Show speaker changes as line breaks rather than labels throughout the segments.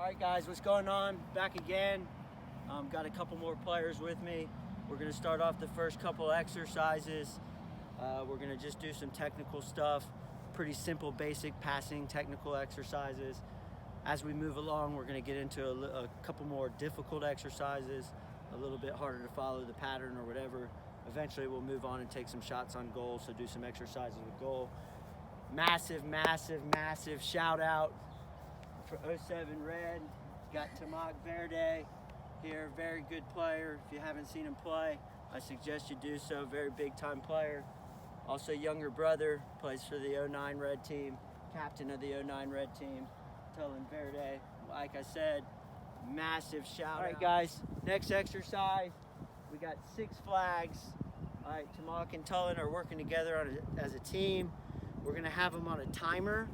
Alright guys, what's going on? Back again. Got a couple more players with me. We're going to start off the first couple exercises. We're going to just do some technical stuff. Pretty simple, basic passing technical exercises. As we move along, we're going to get into a couple more difficult exercises, a little bit harder to follow the pattern or whatever. Eventually we'll move on and take some shots on goal, so do some exercises with goal. Massive, massive, massive shout out for 07 Red. Got Temoc Verde here, very good player. If you haven't seen him play, I suggest you do so. Very big time player. Also younger brother, plays for the 09 Red team, captain of the 09 Red team, Tollan Verde. Like I said, massive shout out. All right guys, next exercise, we got 6 flags. All right, Temoc and Tollan are working together as a team. We're gonna have them on a timer.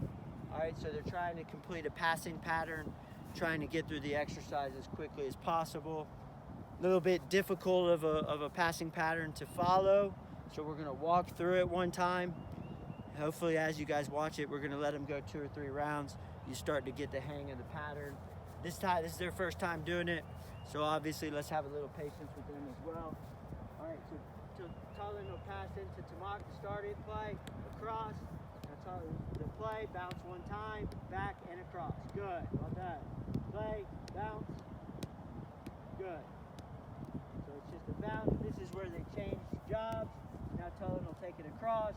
All right, so they're trying to complete a passing pattern, trying to get through the exercise as quickly as possible. A little bit difficult of a passing pattern to follow, so we're gonna walk through it one time. Hopefully as you guys watch it, we're gonna let them go 2 or 3 rounds. You start to get the hang of the pattern. This is their first time doing it, so obviously let's have a little patience with them as well. All right, so Tollan will pass into Temoc to start it, play, across. The play, bounce one time, back and across. Good, well done. Play, bounce, good. So it's just a bounce. This is where they change jobs. Now Tollan will take it across,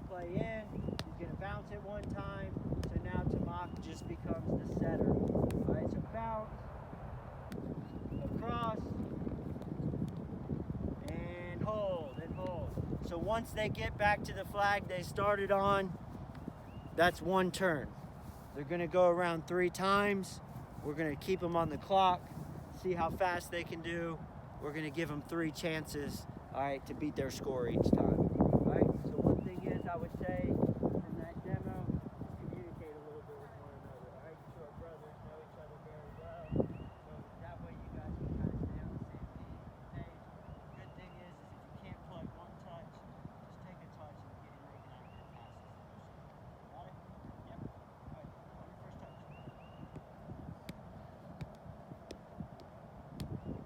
play in. He's gonna bounce it one time. So now Temoc just becomes the setter. All right, so bounce, across, and hold, and hold. So once they get back to the flag they started on, that's one turn. They're gonna go around 3 times. We're gonna keep them on the clock, see how fast they can do. We're gonna give them 3 chances, all right, to beat their score each time. All right, so one thing is, I would say, from that demo, communicate a little bit with one another, all right? You 2 are brothers, know each other very well, so that way you guys can kind of stay on the same page. Good thing is if you can't play one touch, just take a touch and get in making accurate passes. Got it? Yep. All right, on your first touch.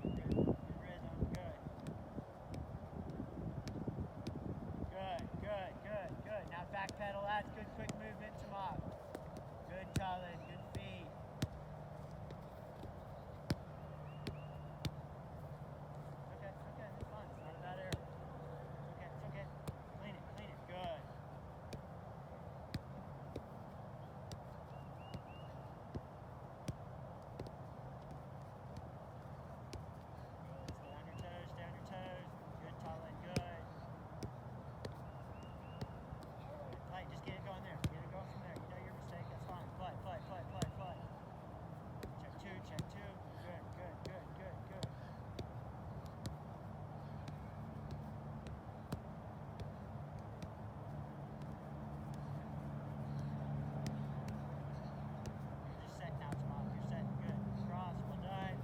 Good rhythm, good. Good. Now back pedal, that's good quick movement, Temoc. Good, Tollan, good feet. Okay, it's fine. It's not a bad error. It's okay. Clean it, good. Stay on your toes. Good, Tollan, good. Play, just get it going there. Get it going from there. You know your mistake, that's fine. Play. Check two. Good. You're just set now, Temoc. You're set. Good. Cross, well done.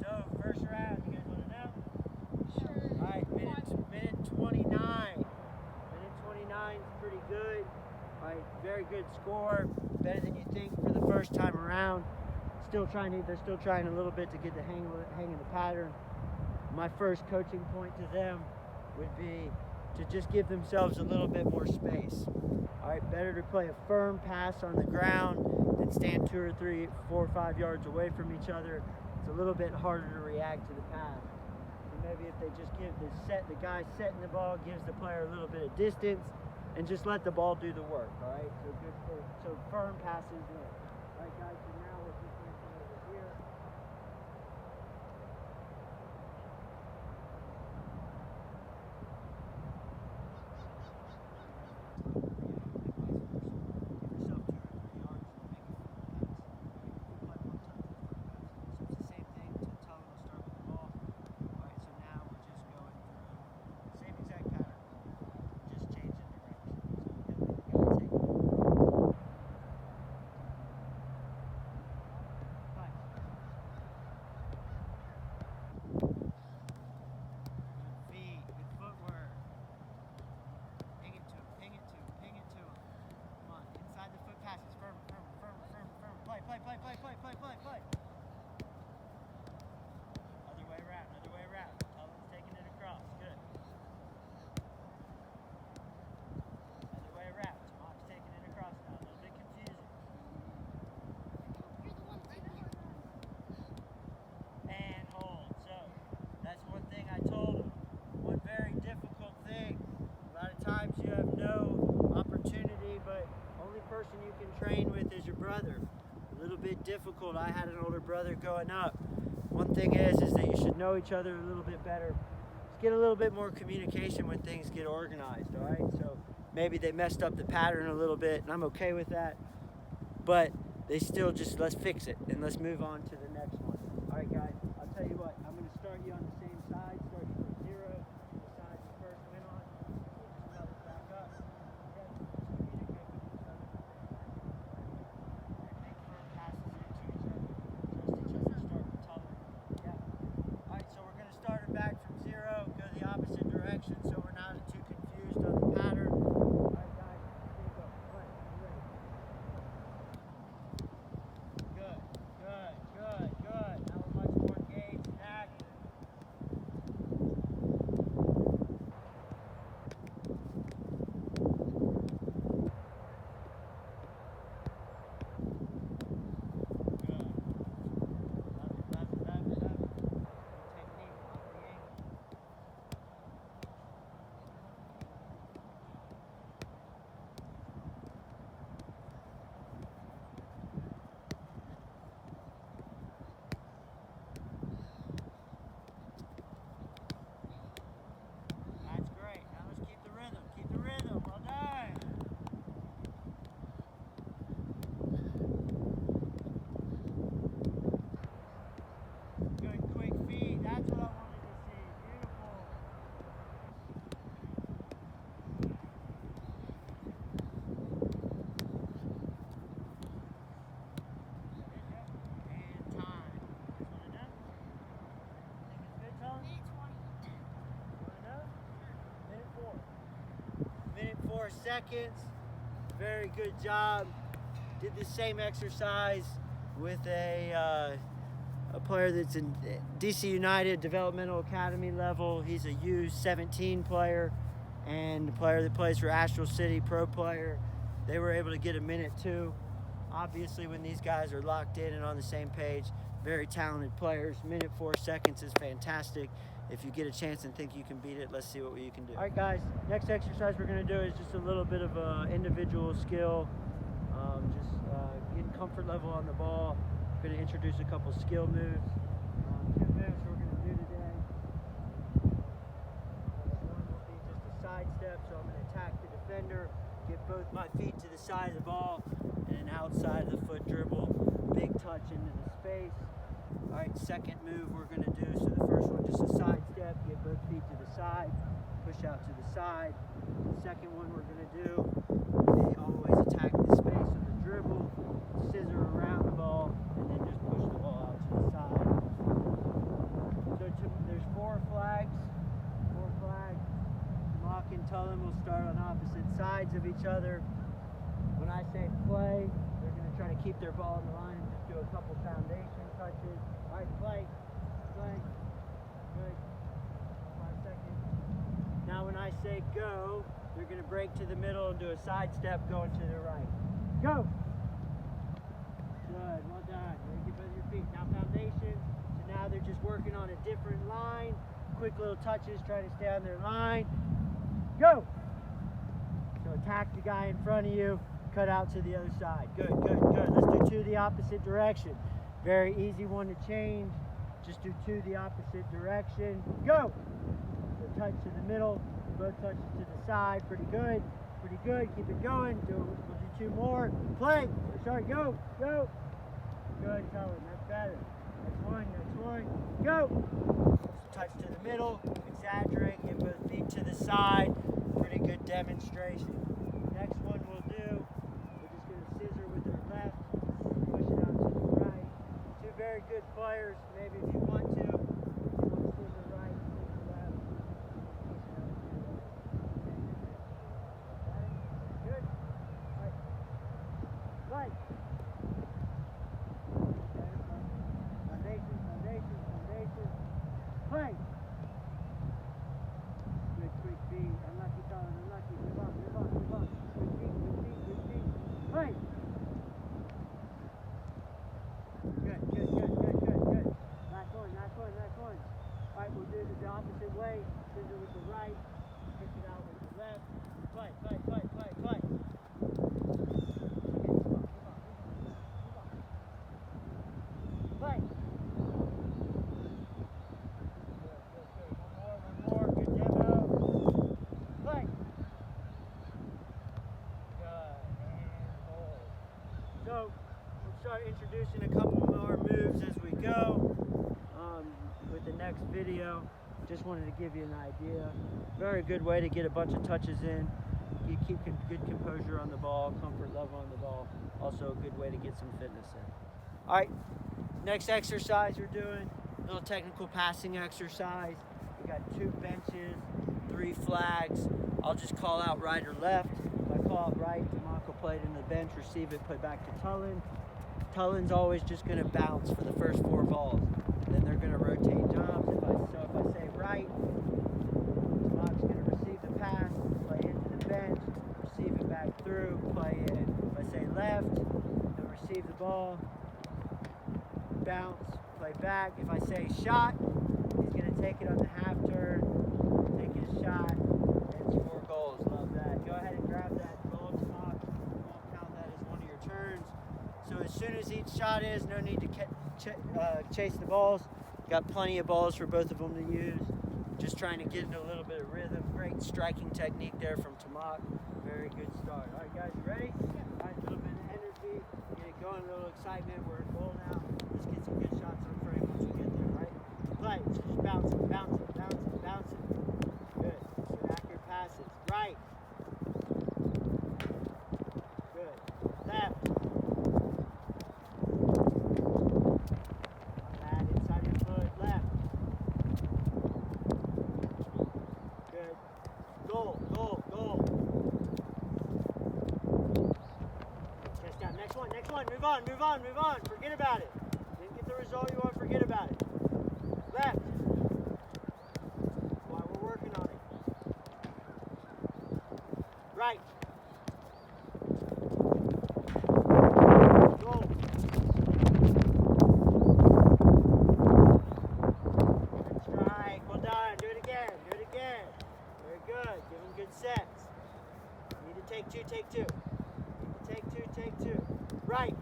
So, first round, you guys want to know?
Sure.
All right, minute 29. Minute 29 is pretty good. All right, very good score. Better than you think for the first time around. They're still trying a little bit to get the hang of the pattern. My first coaching point to them would be to just give themselves a little bit more space. All right, better to play a firm pass on the ground than stand 2 or 3, 4 or 5 yards away from each other. It's a little bit harder to react to the pass. So maybe if they just give the guy setting the ball gives the player a little bit of distance and just let the ball do the work, all right? So firm passes in. All right, guys, so now we're just going to come over here. Give yourself 2 or 3 yards and make a full pass. If you play one touch, train with is your brother. A little bit difficult. I had an older brother growing up. One thing is that you should know each other a little bit better. Just get a little bit more communication when things get organized, all right? So maybe they messed up the pattern a little bit, and I'm okay with that. But they still just, let's fix it, and let's move on to the next one. All right, guys, I'll tell you what. I'm going to start you on the same side, start you from 0, the side you first went on. Just level back up. Okay, just communicate with each other. And make firm passes into each other. Trust each other, start with Tollan. Yeah. All right, so we're going to start it back from 0, go the opposite direction, so we're not too confused on the pattern. All right, guys, here we go. All right, you ready? Good, good, good, good. Now we're much more engaged and active. Good. Love it, love it, love it, love it. Technique off the ankle. That's great. Now let's keep the rhythm. Keep the rhythm. Well done. Good quick feet. That's what I wanted to see. Beautiful. And time. That's what I done. Think it's good, Tollan? Want to know? Minute 4 seconds. Very good job. Did the same exercise with a player that's in DC United Developmental Academy level. He's a U17 player and a player that plays for Astral City, pro player. They were able to get a minute 2. Obviously, when these guys are locked in and on the same page, very talented players. Minute 4 seconds is fantastic. If you get a chance and think you can beat it, let's see what you can do. All right, guys, next exercise we're going to do is just a little bit of individual skill, getting comfort level on the ball. We're going to introduce a couple skill moves. 2 moves we're going to do today. One will be just a side step, so I'm going to attack the defender, get both my feet to the side of the ball, and an outside of the foot dribble, big touch into the space. All right, second move we're going to do, so the first one just a side step, get both feet to the side, push out to the side. The second one we're going to do, we always attack the space with a dribble, scissor around the ball, and then just push the ball out to the side. So there's 4 flags. Temoc and Tollan will start on opposite sides of each other. When I say play, they're going to try to keep their ball in the line and just do a couple foundation touches. All right, play. Good. 5 seconds. Now when I say go, they're going to break to the middle and do a side step going to the right. Go. Good, well done. Ready to get both of your feet. Now foundation. So now they're just working on a different line. Quick little touches, try to stay on their line. Go. So attack the guy in front of you, cut out to the other side. Good, good, good. Let's do 2 the opposite direction. Very easy one to change. Just do 2 the opposite direction. Go. So touch to the middle, both touches to the side. Pretty good, pretty good. Keep it going. We'll do 2 more. Play. Sorry, go, go. Good, Tollan, that's better. That's one. Go. So touch to the middle, exaggerate, get both feet to the side. Pretty good demonstration. Next one we'll do, we're just going to scissor with our left, push it out to the right. 2 very good players. Maybe if you want to scissor right, scissor left, push it out to the right. Good. All right. Right. Foundation. Play. Good quick feet. Unlucky, Tollan, unlucky. Move on. Good feet. Play. Good. Last one. All right, we'll do it the opposite way. Scissor with the right, push it out with the left. Play. So we'll start introducing a couple more moves as we go with the next video. Just wanted to give you an idea. Very good way to get a bunch of touches in. You keep good composure on the ball, comfort level on the ball. Also a good way to get some fitness in. All right, next exercise we're doing, a little technical passing exercise. We got 2 benches, 3 flags. I'll just call out right or left. If I call out right, Temoc will play it in the bench, receive it, put back to Tollan. Tollan's always just gonna bounce for the first 4 balls. Then they're gonna rotate jobs. If I say right, Temoc's gonna receive the pass, play into the bench, receive it back through, play in. If I say left, he'll receive the ball, bounce, play back. If I say shot, he's gonna take it on the half turn, take his shot, and score goals. Love that. Go ahead and grab that goal, Temoc. You won't count that as one of your turns. So as soon as each shot is, no need to chase the balls. Got plenty of balls for both of them to use. Just trying to get into a little bit of rhythm. Great striking technique there from Temoc. Very good start. All right, guys, you ready? Yeah. All right, a little bit of energy. Get it going, a little excitement. We're at goal now. Let's get some good shots on frame once we get there, right? Play. Just bouncing, bouncing, bouncing, bouncing. Good. Good accurate passes. Right. Good. Left. Move on. Forget about it. Didn't get the result you want, forget about it. Left. That's why we're working on it. Right. Go. Good strike. Well done. Do it again. Very good. Give them good sets. You need to take two. Take two. Right.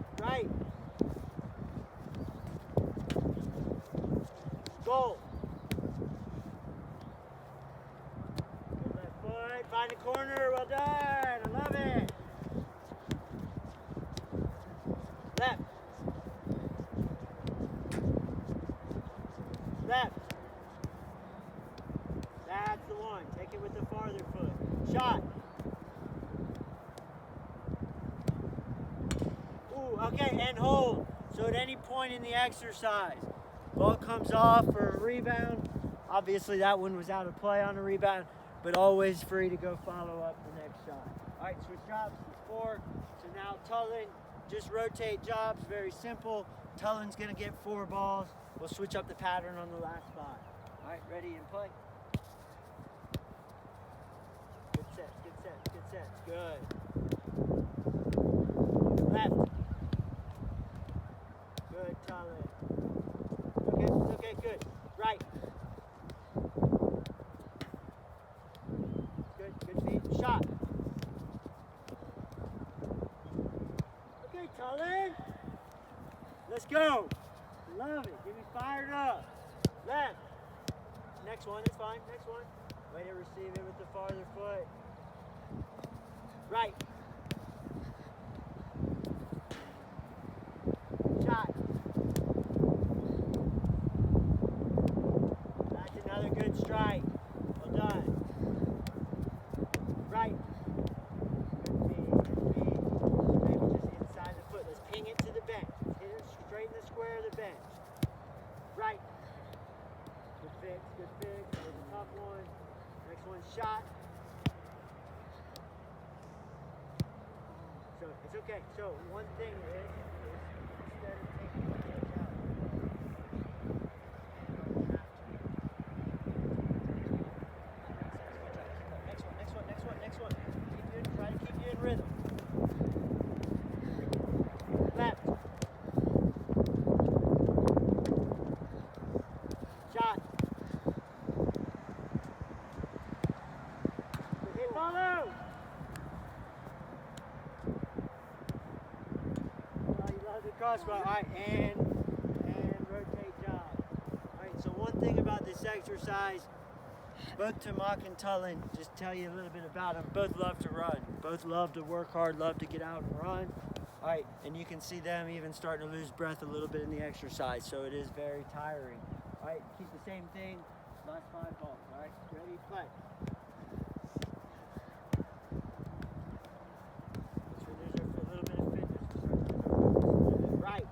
Goal. Good left foot. Find a corner. Well done. I love it. Left. That's the one. Take it with the farther foot. Shot. Okay, and hold. So at any point in the exercise, ball comes off for a rebound. Obviously that one was out of play on a rebound, but always free to go follow up the next shot. All right, switch jobs, it's 4. So now Tollan, just rotate jobs, very simple. Tollan's gonna get 4 balls. We'll switch up the pattern on the last 5. All right, ready and play. Good sets. Good. Left. Good, Tollan. Okay, good. Right. Good feet. Shot. Okay, Tollan. Let's go. Love it. Get me fired up. Left. Next one, it's fine. Next one. Way to receive it with the farther foot. Right. Shot. That's another good strike. Well done. Right. Good feet. Maybe just inside the foot. Let's ping it to the bench. Let's hit it straight in the square of the bench. Right. Good fix. That was a tough one. Next one, shot. So it's okay. So one thing is instead of taking the edge out, you don't have to. Next one. Try to keep you in rhythm. Left. Shot. Hit follow. Crossbar. All right, and rotate job. All right, so one thing about this exercise, both Temoc and Tollan, just tell you a little bit about them. Both love to run. Both love to work hard, love to get out and run. All right, and you can see them even starting to lose breath a little bit in the exercise, so it is very tiring. All right, keep the same thing, last 5 balls. All right, ready, play. Let's reduce for a little bit of fitness. Right.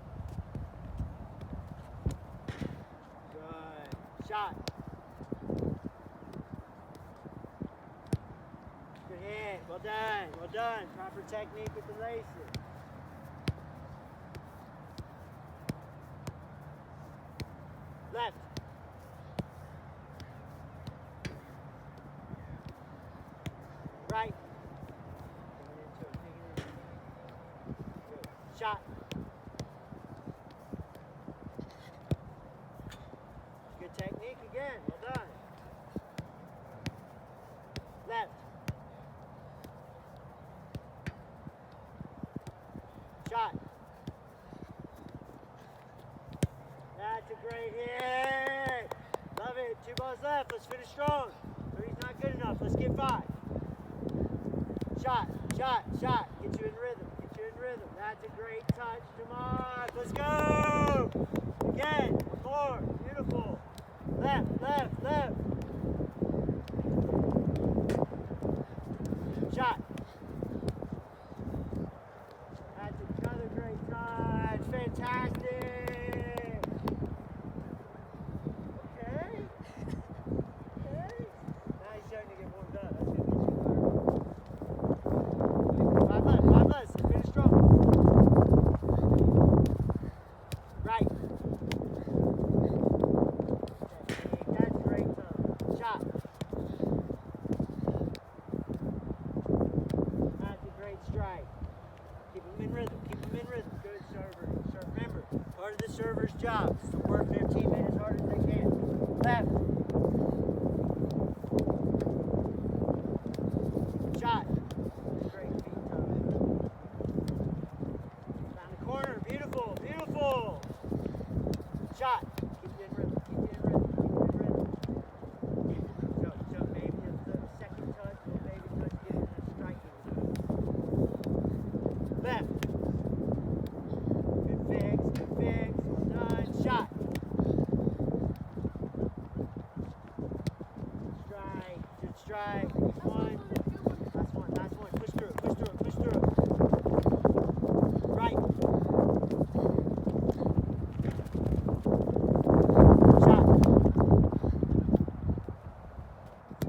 Good. Shot. Good hit. Well done. Well done. Proper technique with the laces. Left. Right. Good. Shot. Good technique again. Well done. Left. Shot. That's a great hit. Love it. 2 balls left. Let's finish strong. 3's not good enough. Let's get 5. Shot, shot, shot. Get you in rhythm. Get you in rhythm. That's a great touch. Temoc. Let's go. Again. 1 more. Beautiful. Left, left, left. Shot. That's another great touch. Fantastic. Okay. Okay. Now he's starting to get warmed up. That's going to get you 5 left. 5 left. Finish strong. Right. That's a great touch. Shot. That's a great strike. Keep them in rhythm. Keep them in rhythm. Good server. So remember, part of the server's job is to work their teammate as hard as they can. Left. Shot. Great feet time. Down the corner. Beautiful. Beautiful. Shot. Keep it in rhythm. Keep it in rhythm. Keep it in rhythm. So maybe a second touch or maybe touch get in a striking zone. Left. Good fix. Good fix. Well done. Shot. Strike. Good strike. One. Last one. Last one. Push through it. Push through it. Push through it. Right. Shot.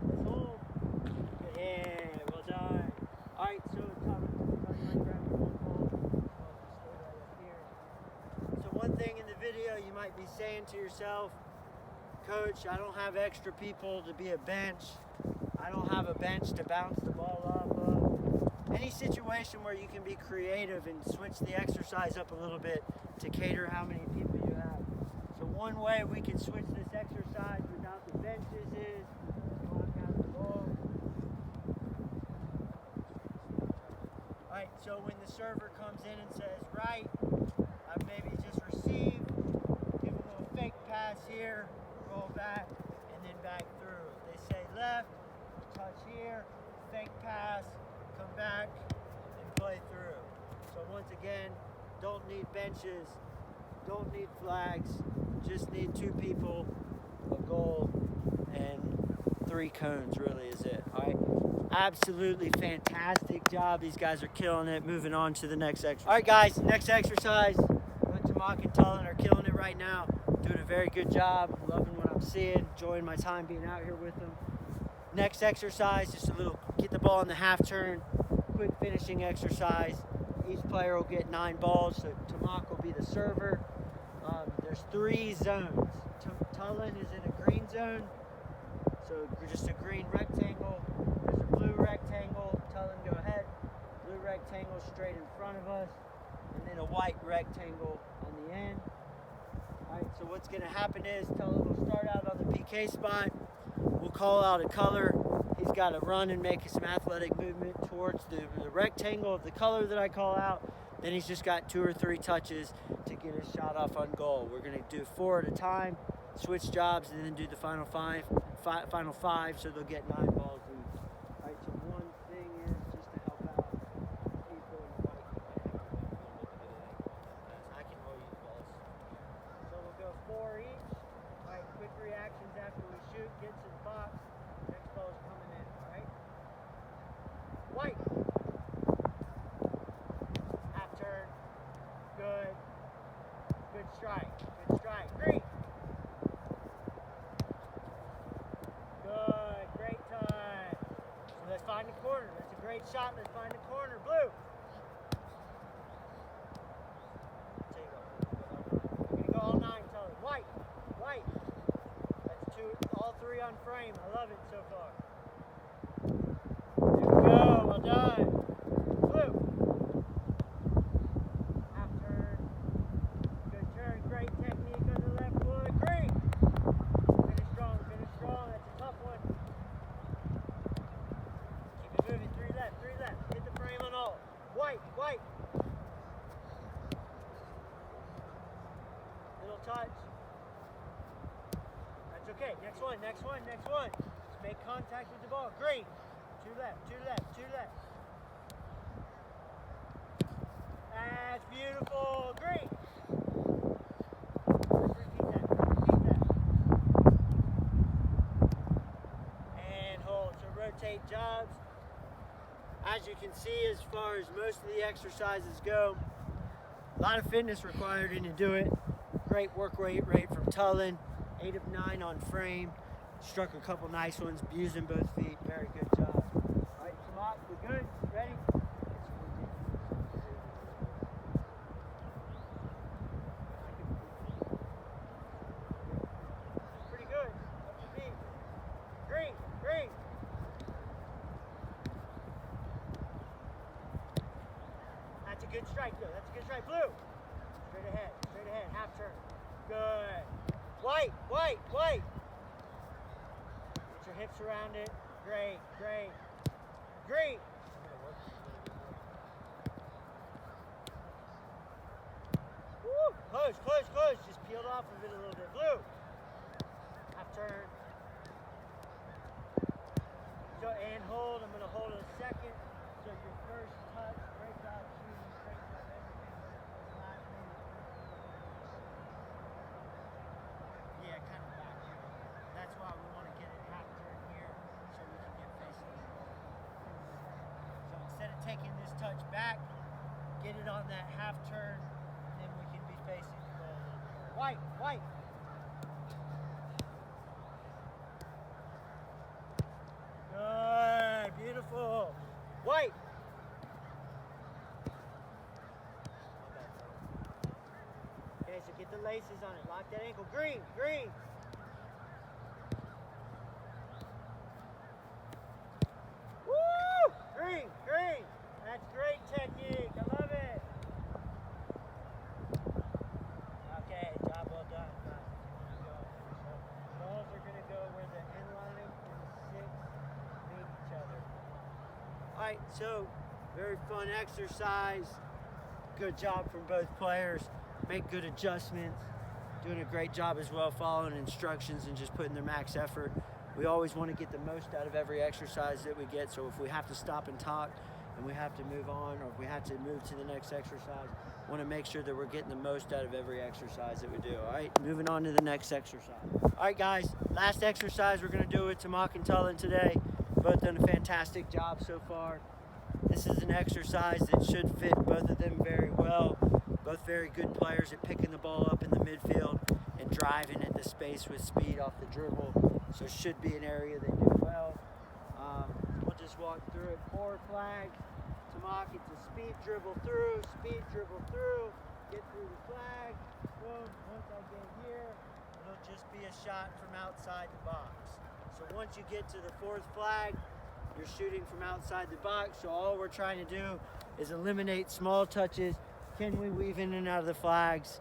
Let's hold. Good hit. Well done. All right. So top line grab the 1 ball. Stay right up here. So one thing in the video you might be saying to yourself, Coach, I don't have extra people to be a bench. I don't have a bench to bounce the ball off of. Any situation where you can be creative and switch the exercise up a little bit to cater how many people you have. So one way we can switch this exercise without the benches is block out the ball. Alright, so when the server comes in and says right, I've maybe just received, give a little fake pass here, roll back, and then back through. They say left, touch here, fake pass, come back, and play through. So once again, don't need benches, don't need flags, just need 2 people, a goal, and 3 cones really is it. All right, absolutely fantastic job. These guys are killing it. Moving on to the next exercise. All right, guys, next exercise. Temoc and Tollan are killing it right now. Doing a very good job. Loving what I'm seeing. Enjoying my time being out here with them. Next exercise, just a little get the ball in the half turn. Quick finishing exercise. Each player will get 9 balls. So Temoc will be the server. There's 3 zones. Tollan is in a green zone. So just a green rectangle. There's a blue rectangle. Tollan, go ahead. Blue rectangle straight in front of us. And then a white rectangle on the end. Alright, so what's going to happen is Tollan will start out on the PK spot. We'll call out a color. He's got to run and make some athletic movement towards the rectangle of the color that I call out. Then he's just got 2 or 3 touches to get his shot off on goal. We're going to do 4 at a time, switch jobs, and then do the final 5, so they'll get 9 balls each. Alright, so one thing is just to help out people in the white. love it so far. There we go, well done. Blue. Half turn. Good turn, great technique on the left foot. Green. Finish strong, that's a tough one. Keep it moving, three left. Hit the frame on all. White. Little touch. That's okay, next one. Just make contact with the ball. Green. Two left. That's beautiful. Green. Repeat that. And hold. So rotate jobs. As you can see, as far as most of the exercises go, a lot of fitness required in to do it. Great work rate from Tollan. 8 of 9 on frame. Struck a couple nice ones, using both feet. Very good job. All right, Temoc, we're good. Ready? Pretty good. Up your feet. Green. That's a good strike, though. Blue. Straight ahead. Half turn. Good. White. Get your hips around it. Great. Green. Woo. Close. Just peeled off of it a little bit. Blue. Half turn. So, and hold. I'm going to hold it a second. So your first touch, great job shooting, great job everything. Last move. Yeah, kind of back here. That's why we want to get it half turn here so we can get facing the ball. So instead of taking this touch back, get it on that half turn, then we can be facing the ball a little bit more. White. Good, beautiful. White. Okay, so get the laces on it. Lock that ankle. Green. Woo! Green. That's great technique. I love it. Okay, job well done. Balls are going to go where the end line and the 6 meet each other. All right, so very fun exercise. Good job from both players. Make good adjustments. Doing a great job as well, following instructions and just putting their max effort. We always want to get the most out of every exercise that we get. So if we have to stop and talk and we have to move on, or if we have to move to the next exercise, want to make sure that we're getting the most out of every exercise that we do. All right, moving on to the next exercise. All right, guys, last exercise we're going to do with Temoc and Tollan today. Both done a fantastic job so far. This is an exercise that should fit both of them very well. Both very good players at picking the ball up in the midfield and driving at the space with speed off the dribble. So it should be an area they do well. We'll just walk through it. 4 flags. Temoc, it's a speed dribble through, get through the flag. Boom, once I get here, it'll just be a shot from outside the box. So once you get to the 4th flag, you're shooting from outside the box. So all we're trying to do is eliminate small touches. Can we weave in and out of the flags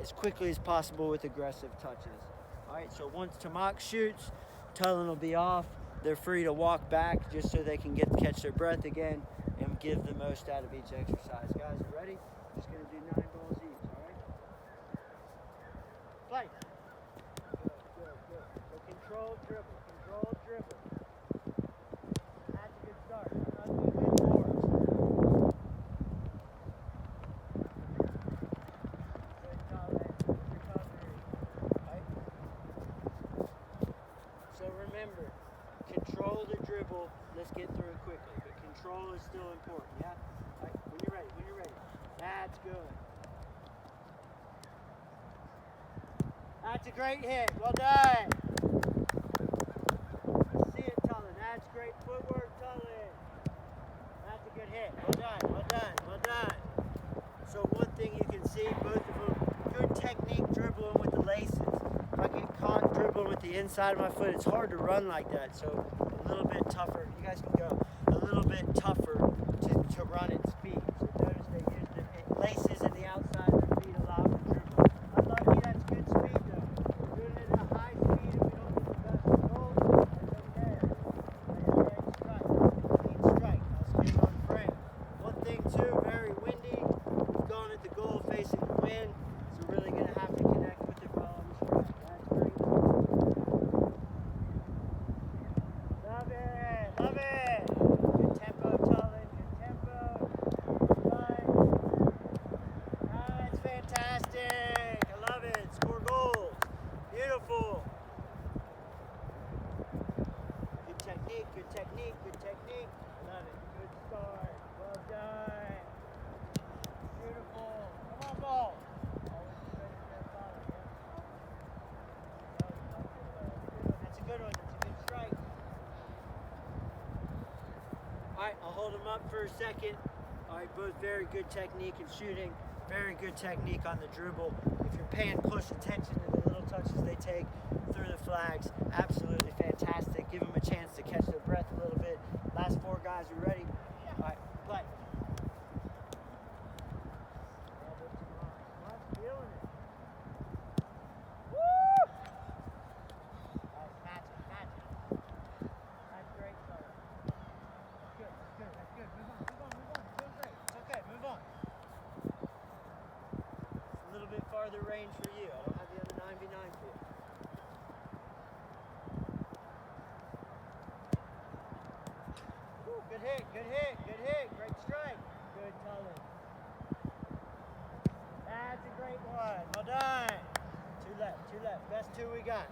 as quickly as possible with aggressive touches? All right, so once Temoc shoots, Tollan will be off. They're free to walk back just so they can catch their breath again and give the most out of each exercise. Guys, you ready? We're just going to do 9 balls each, all right? Play. Good. So controlled dribble. That's a good start. Not doing good forwards. Good Tollan. Good recovery. Right? So remember, control the dribble. Let's get through it quickly. But control is still important, yeah? All right, when you're ready. That's good. That's a great hit. Well done. See it, Tollan. That's great footwork, Tollan. That's a good hit. Well done. So one thing you can see, both of them, good technique dribbling with the laces. If I get caught dribbling with the inside of my foot. It's hard to run like that, so a little bit tougher. You guys can go. A little bit tougher to run at speed. So notice they use the laces in the outside of their feet a lot for dribble. I'm lucky that's good speed though. Doing it at a high speed if we don't get the best result, that's okay. Great strike. Clean strike. Now spin on frame. One thing too, very windy. Going at the goal facing the wind. So we're really gonna have to connect with it while on the strike. That's great. Love it. Love it. Good tempo, Tollan. Good tempo. Right. That's fantastic. I love it. Score goals. Beautiful. Good technique. Good technique. Good technique. Love it. Good start. Well done. Beautiful. Come on, ball. Always be ready for that follow, yeah? That's a good one. That's a good strike. All right, I'll hold them up for a second. All right, both very good technique in shooting, very good technique on the dribble. If you're paying close attention to the little touches they take through the flags, absolutely fantastic. Give them a chance to catch their breath a little bit. Last four guys, we ready? All right, play. Feeling it. Woo! That's magic, magic. That's great, brother. That's good, that's good, that's good. Move on, move on, move on. Doing great. It's okay, move on. It's a little bit farther range for you. I don't have the other 9v9 for you. Woo, good hit, good hit, good hit. Great strike. Good, Tollan. That's a great one. Well done. Two left, two left. Best two we got.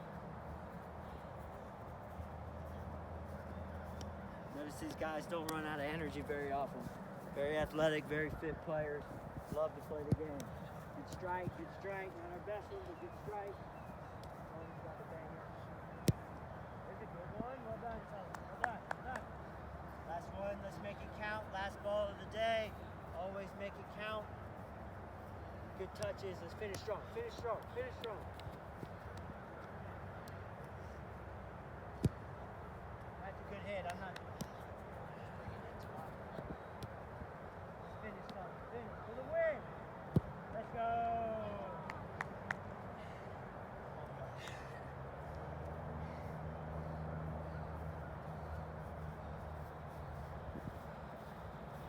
Notice these guys don't run out of energy very often. Very athletic, very fit players. Love to play the game. Good strike, good strike. Not our best one, but good strike. Always got the banger. There's a good one. Well done, Tollan. Well done, well done. Last one, let's make it count. Last ball of the day. Always make it count. Good touches. Let's finish strong. Finish strong. Finish strong. That's a good hit. I'm not. Finish strong. Finish for the win. Let's go.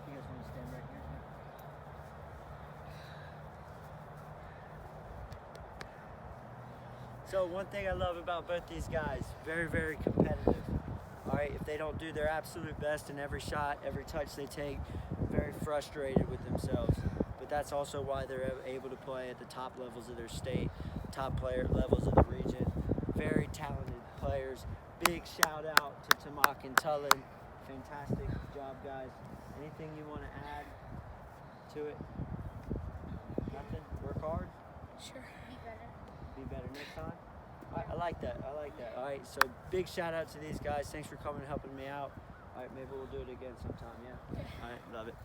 You guys want to stand right here? So one thing I love about both these guys, very, very competitive. All right, if they don't do their absolute best in every shot, every touch they take, very frustrated with themselves. But that's also why they're able to play at the top levels of their state, top player levels of the region. Very talented players. Big shout out to Temoc and Tollan. Fantastic job, guys. Anything you want to add to it? Nothing? Work hard?
Sure.
Be better next time? I like that. I like that. All right, so big shout out to these guys. Thanks for coming and helping me out. All right, maybe we'll do it again sometime, yeah? All right, love it.